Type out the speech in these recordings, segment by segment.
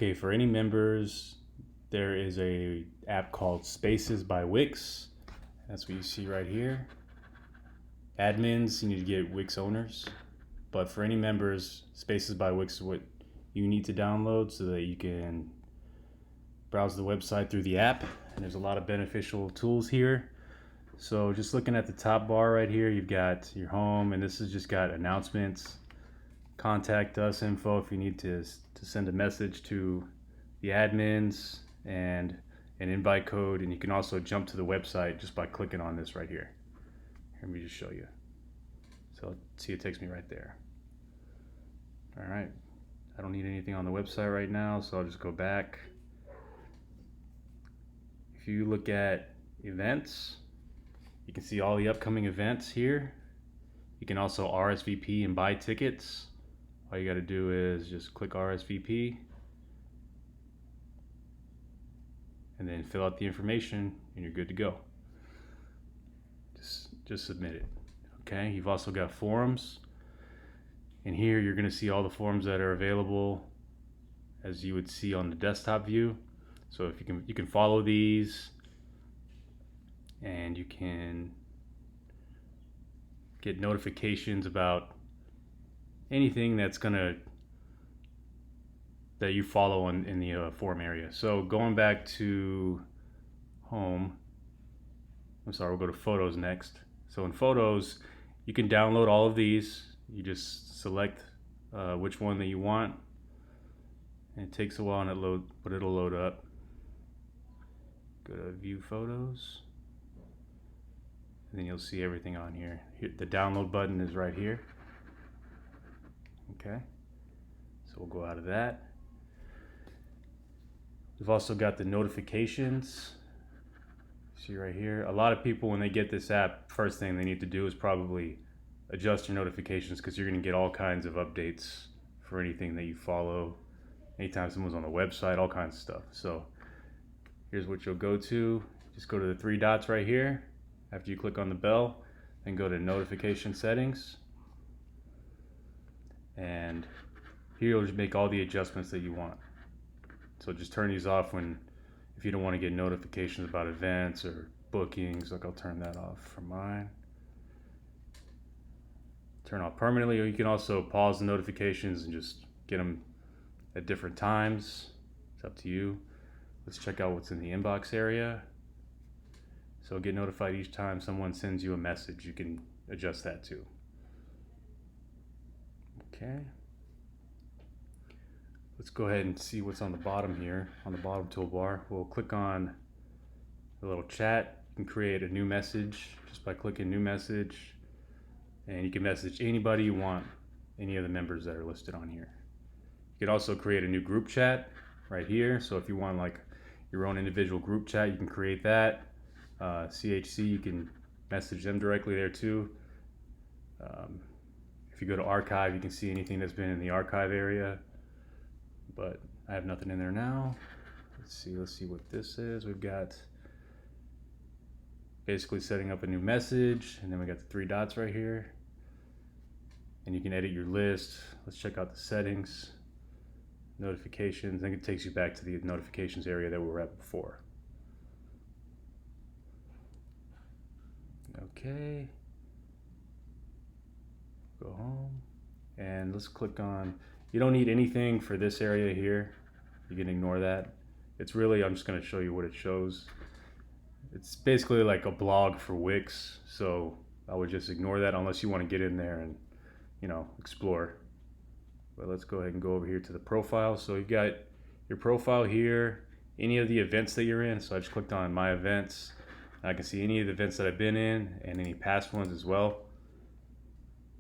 Okay, for any members, there is a app called Spaces by Wix. That's what you see right here. Admins, you need to get Wix owners. But for any members, Spaces by Wix is what you need to download so that you can browse the website through the app. And there's a lot of beneficial tools here. So just looking at the top bar right here, you've got your home, and this has just got announcements, contact us info if you need to send a message to the admins, and an invite code. And you can also jump to the website just by clicking on this right here. Let me just show you. So see, it takes me right there. All right, I don't need anything on the website right now, so I'll just go back. If you look at events, you can see all the upcoming events here. You can also RSVP and buy tickets. All you got to do is just click RSVP and then fill out the information and you're good to go. Just submit it. Okay, you've also got forums. And here you're going to see all the forums that are available as you would see on the desktop view. So if you can follow these, and you can get notifications about anything that you follow in the forum area. So going back to home, we'll go to photos next. So in photos, you can download all of these. You just select which one that you want, and it takes a while but it'll load up. Go to view photos, and then you'll see everything on here. The download button is right here. Okay, so we'll go out of that. We've also got the notifications. See right here, a lot of people, when they get this app, first thing they need to do is probably adjust your notifications, because you're going to get all kinds of updates for anything that you follow, anytime someone's on the website, all kinds of stuff. So here's what you'll go to. Just go to the three dots right here after you click on the bell, and go to notification settings, and here you'll just make all the adjustments that you want. So just turn these off if you don't want to get notifications about events or bookings. Like, I'll turn that off for mine. Turn off permanently, or you can also pause the notifications and just get them at different times. It's up to you. Let's check out what's in the inbox area. So get notified each time someone sends you a message. You can adjust that too. Okay. Let's go ahead and see what's on the bottom here. On the bottom toolbar, we'll click on the little chat. You can create a new message just by clicking new message, and you can message anybody you want, any of the members that are listed on here. You can also create a new group chat right here. So if you want like your own individual group chat, you can create that. CHC, you can message them directly there too. If you go to archive, you can see anything that's been in the archive area, but I have nothing in there now. Let's see what this is. We've got basically setting up a new message, and then we got the three dots right here, and you can edit your list. Let's check out the settings, notifications. I think it takes you back to the notifications area that we were at before. Okay, go home, and let's click on, you don't need anything for this area here. You can ignore that. It's really, I'm just going to show you what it shows. It's basically like a blog for Wix, so I would just ignore that unless you want to get in there and, explore. But let's go ahead and go over here to the profile. So you've got your profile here, any of the events that you're in. So I just clicked on my events. I can see any of the events that I've been in and any past ones as well.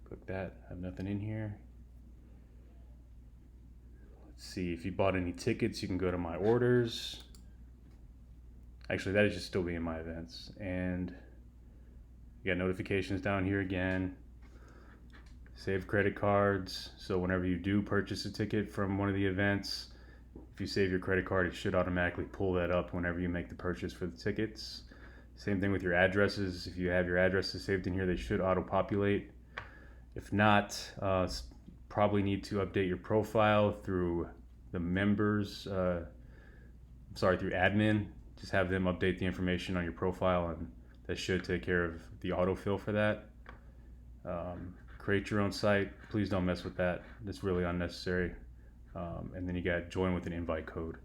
Click that. I have nothing in here. Let's see, if you bought any tickets, you can go to my orders. Actually, that is just still be in my events. And you got notifications down here again. Save credit cards. So whenever you do purchase a ticket from one of the events, if you save your credit card, it should automatically pull that up whenever you make the purchase for the tickets. Same thing with your addresses. If you have your addresses saved in here, they should auto-populate. If not, probably need to update your profile through the members, through admin. Just have them update the information on your profile, and that should take care of the autofill for that. Create your own site. Please don't mess with that. That's really unnecessary. And then you got join with an invite code,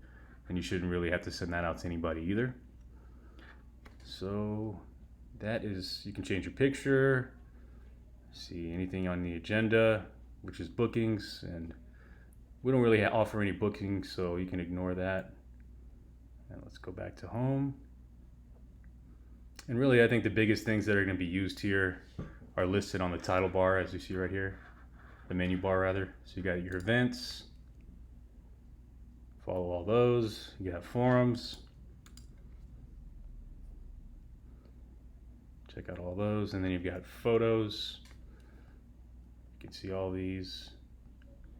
and you shouldn't really have to send that out to anybody either. So that is, you can change your picture, see anything on the agenda, which is bookings, and we don't really offer any bookings, so you can ignore that. And let's go back to home. And really, I think the biggest things that are going to be used here are listed on the title bar, as you see right here, the menu bar rather. So you got your events, follow all those. You have forums, check out all those, and then you've got photos. You can see all these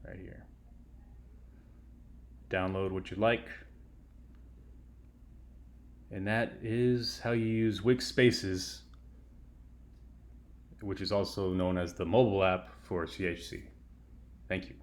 right here. Download what you like. And that is how you use Wix Spaces, which is also known as the mobile app for CHC. Thank you.